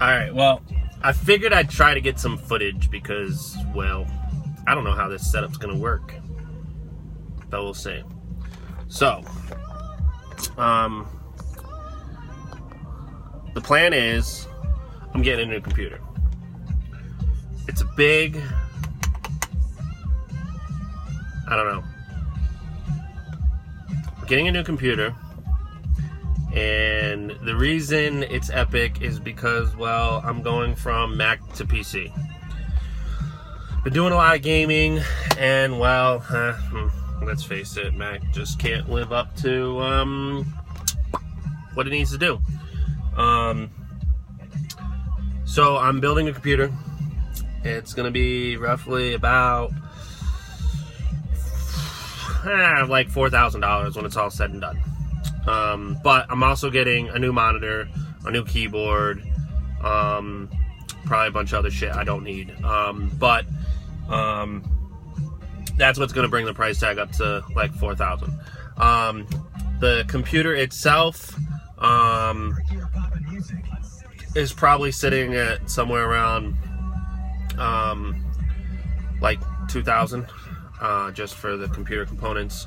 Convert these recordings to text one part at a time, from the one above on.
Alright, well, I figured I'd try to get some footage because, well, I don't know how this setup's gonna work. But we'll see. So, the plan is, I'm getting a new computer. It's a big, I don't know. I'm getting a new computer. And the reason it's epic is because, well, I'm going from Mac to PC. Been doing a lot of gaming, and, well, let's face it, Mac just can't live up to what it needs to do. So I'm building a computer. It's going to be roughly about like $4,000 when it's all said and done. But I'm also getting a new monitor, a new keyboard, probably a bunch of other shit I don't need. But that's what's going to bring the price tag up to like $4,000. The computer itself is probably sitting at somewhere around like $2,000 just for the computer components.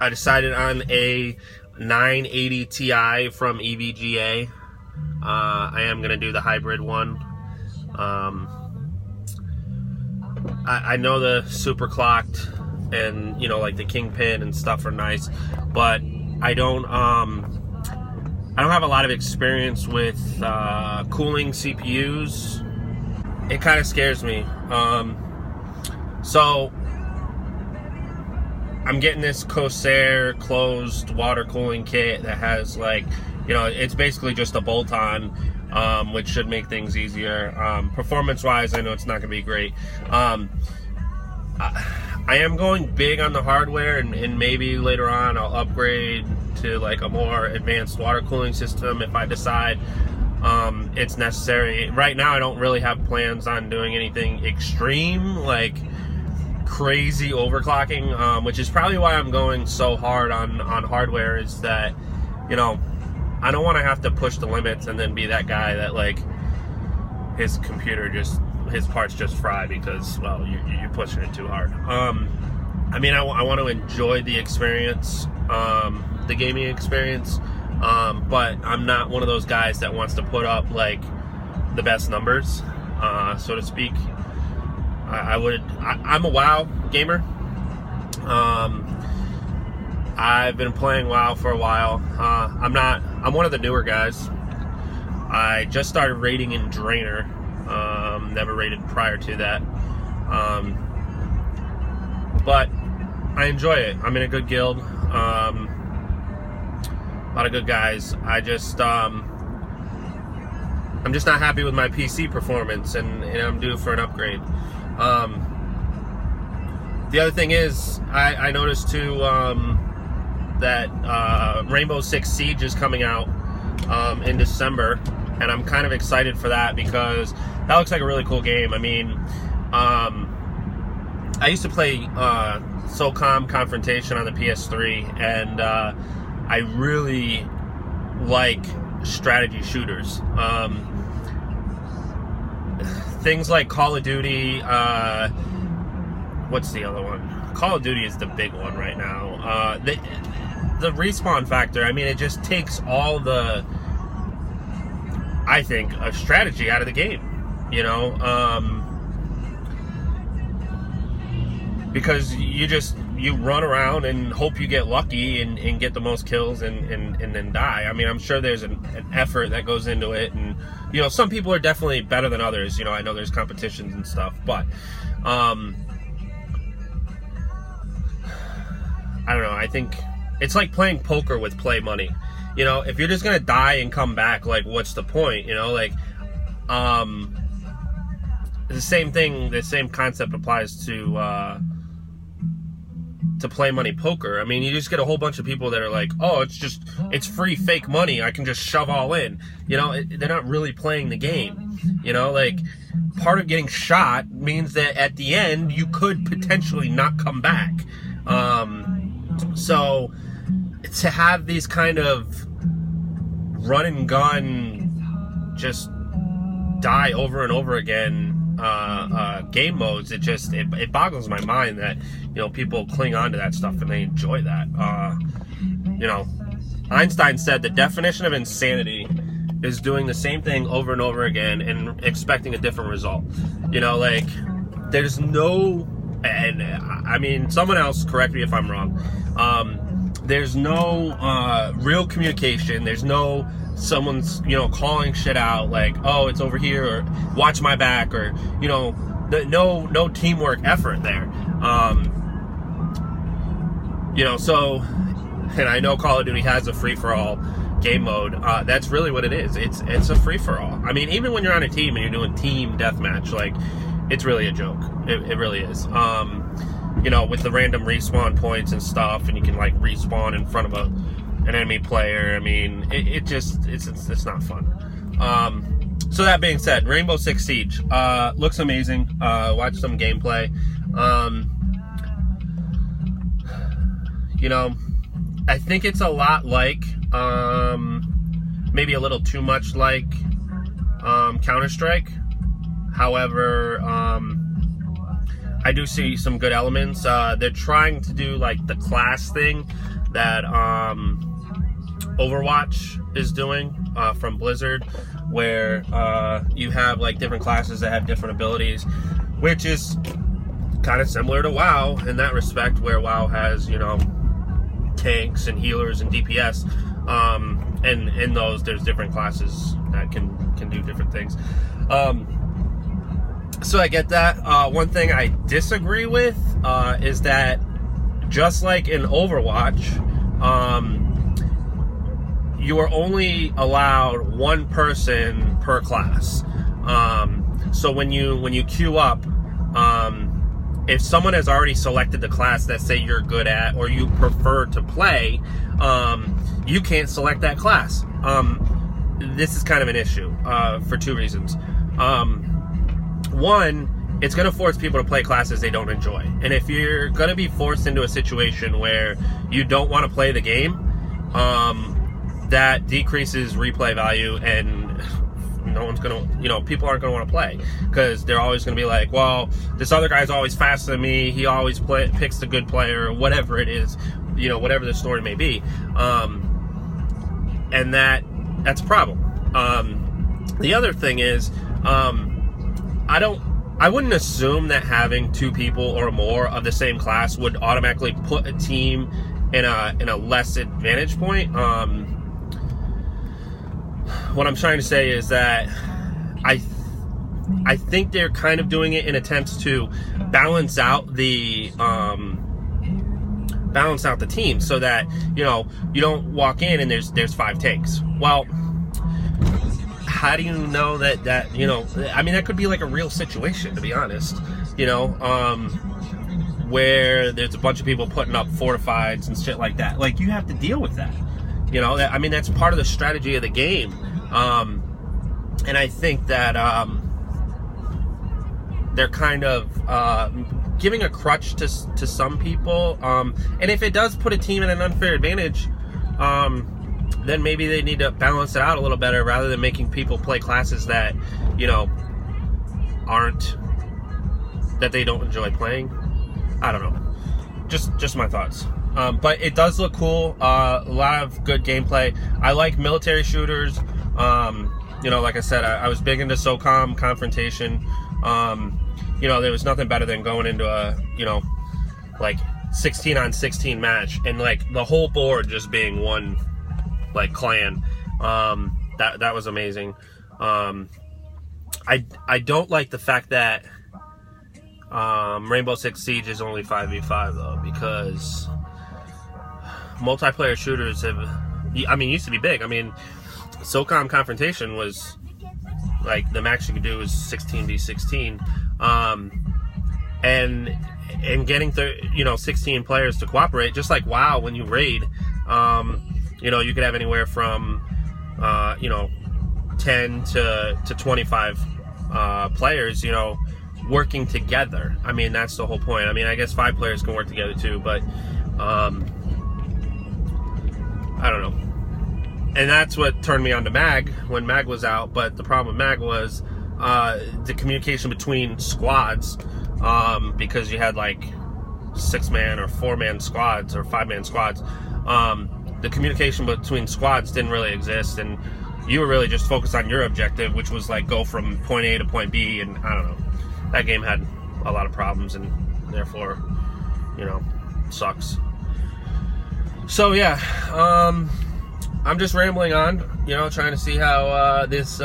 I decided on a 980 Ti from EVGA. I am going to do the hybrid one. I know the super clocked and, you know, like the Kingpin and stuff are nice, but I don't have a lot of experience with cooling CPUs. It kind of scares me. So I'm getting this Corsair closed water cooling kit that has, like, you know, it's basically just a bolt-on, which should make things easier. Performance-wise, I know it's not going to be great. I am going big on the hardware, and maybe later on I'll upgrade to, like, a more advanced water cooling system if I decide it's necessary. Right now, I don't really have plans on doing anything extreme, like crazy overclocking, which is probably why I'm going so hard on hardware, is that, you know, I don't want to have to push the limits and then be that guy that, like, his computer his parts just fry because, well, you're pushing it too hard. I mean, I want to enjoy the experience, the gaming experience, but I'm not one of those guys that wants to put up, like, the best numbers, so to speak. I'm a WoW gamer. I've been playing WoW for a while. I'm one of the newer guys. I just started raiding in Draenor. Never raided prior to that. But I enjoy it. I'm in a good guild. A lot of good guys. I'm just not happy with my PC performance, and I'm due for an upgrade. The other thing is, I noticed too that Rainbow Six Siege is coming out in December, and I'm kind of excited for that because that looks like a really cool game. I mean, I used to play SOCOM Confrontation on the PS3, and I really like strategy shooters. Things like Call of Duty, what's the other one? Call of Duty is the big one right now. The respawn factor, I mean, it just takes all the, I think, a strategy out of the game, you know? Because you run around and hope you get lucky and get the most kills and then die. I mean, I'm sure there's an effort that goes into it, and, you know, some people are definitely better than others. You know, I know there's competitions and stuff, but I don't know. I think it's like playing poker with play money. You know, if you're just gonna die and come back, like, what's the point? You know, like, the same thing, the same concept applies to play money poker. I mean, you just get a whole bunch of people that are like, oh, it's free fake money, I can just shove all in. You know, they're not really playing the game. You know, like, part of getting shot means that at the end you could potentially not come back. So to have these kind of run and gun, just die over and over again game modes. It boggles my mind that, you know, people cling on to that stuff and they enjoy that. You know, Einstein said the definition of insanity is doing the same thing over and over again and expecting a different result. You know, like, there's no, and I mean, someone else correct me if I'm wrong, there's no real communication. There's no someone's, you know, calling shit out like, oh, it's over here, or watch my back, or, you know, no teamwork effort there. You know, so, and I know Call of Duty has a free-for-all game mode. That's really what it is. It's a free-for-all. I mean, even when you're on a team and you're doing team deathmatch, like, it's really a joke. It really is. You know, with the random respawn points and stuff, and you can, like, respawn in front of an enemy player. I mean, it's not fun. So that being said, Rainbow Six Siege looks amazing. Watch some gameplay. You know, I think it's a lot like, maybe a little too much like Counter-Strike. However, I do see some good elements. They're trying to do like the class thing that Overwatch is doing from Blizzard, where you have like different classes that have different abilities, which is kind of similar to WoW in that respect, where WoW has, you know, tanks and healers and DPS, and in those there's different classes that can do different things. So I get that. One thing I disagree with is that, just like in Overwatch, you are only allowed one person per class. So when you queue up, if someone has already selected the class that, say, you're good at or you prefer to play, you can't select that class. This is kind of an issue for two reasons. One, it's going to force people to play classes they don't enjoy. And if you're going to be forced into a situation where you don't want to play the game, that decreases replay value, and no one's going to, you know, people aren't going to want to play, because they're always going to be like, well, this other guy's always faster than me, he always picks the good player, or whatever it is, you know, whatever the story may be. And that's a problem. The other thing is, I wouldn't assume that having two people or more of the same class would automatically put a team in a less advantage point. What I'm trying to say is that I think they're kind of doing it in attempts to balance out the team, so that, you know, you don't walk in and there's 5 tanks. Well, how do you know that you know, I mean, that could be like a real situation, to be honest, you know, where there's a bunch of people putting up fortifieds and shit like that. Like, you have to deal with that, you know. I mean, that's part of the strategy of the game. And I think that they're kind of giving a crutch to some people, and if it does put a team in an unfair advantage, then maybe they need to balance it out a little better, rather than making people play classes that, you know, that they don't enjoy playing. I don't know. Just my thoughts. But it does look cool. A lot of good gameplay. I like military shooters. You know, like I said, I was big into SOCOM Confrontation. You know, there was nothing better than going into a, you know, like 16-on-16 match, and like the whole board just being one, like, clan. That was amazing. I don't like the fact that Rainbow Six Siege is only 5v5 though, because multiplayer shooters have, I mean, used to be big. I mean, SOCOM Confrontation was like, the max you could do was 16v16, and getting 16 players to cooperate, just like WoW, when you raid, you know, you could have anywhere from, you know, 10 to 25 players, you know, working together. I mean, that's the whole point. I mean, I guess 5 players can work together too, but I don't know. And that's what turned me on to Mag when Mag was out. But the problem with Mag was the communication between squads, because you had like 6-man or 4-man squads or 5-man squads. The communication between squads didn't really exist, and you were really just focused on your objective, which was like go from point A to point B. And I don't know, that game had a lot of problems, and therefore, you know, sucks. So yeah, I'm just rambling on, you know, trying to see how this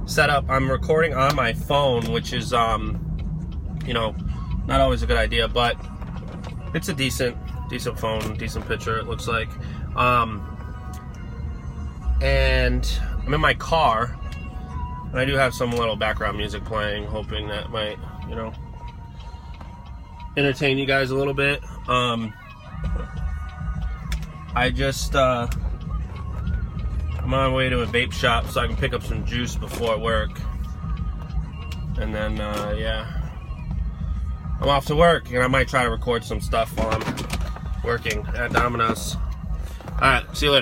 setup. I'm recording on my phone, which is, you know, not always a good idea, but it's a decent phone, decent picture, it looks like. And I'm in my car, and I do have some little background music playing, hoping that might, you know, entertain you guys a little bit. I just, I'm on my way to a vape shop so I can pick up some juice before work. And then, yeah, I'm off to work, and I might try to record some stuff while I'm working at Domino's. Alright, see you later.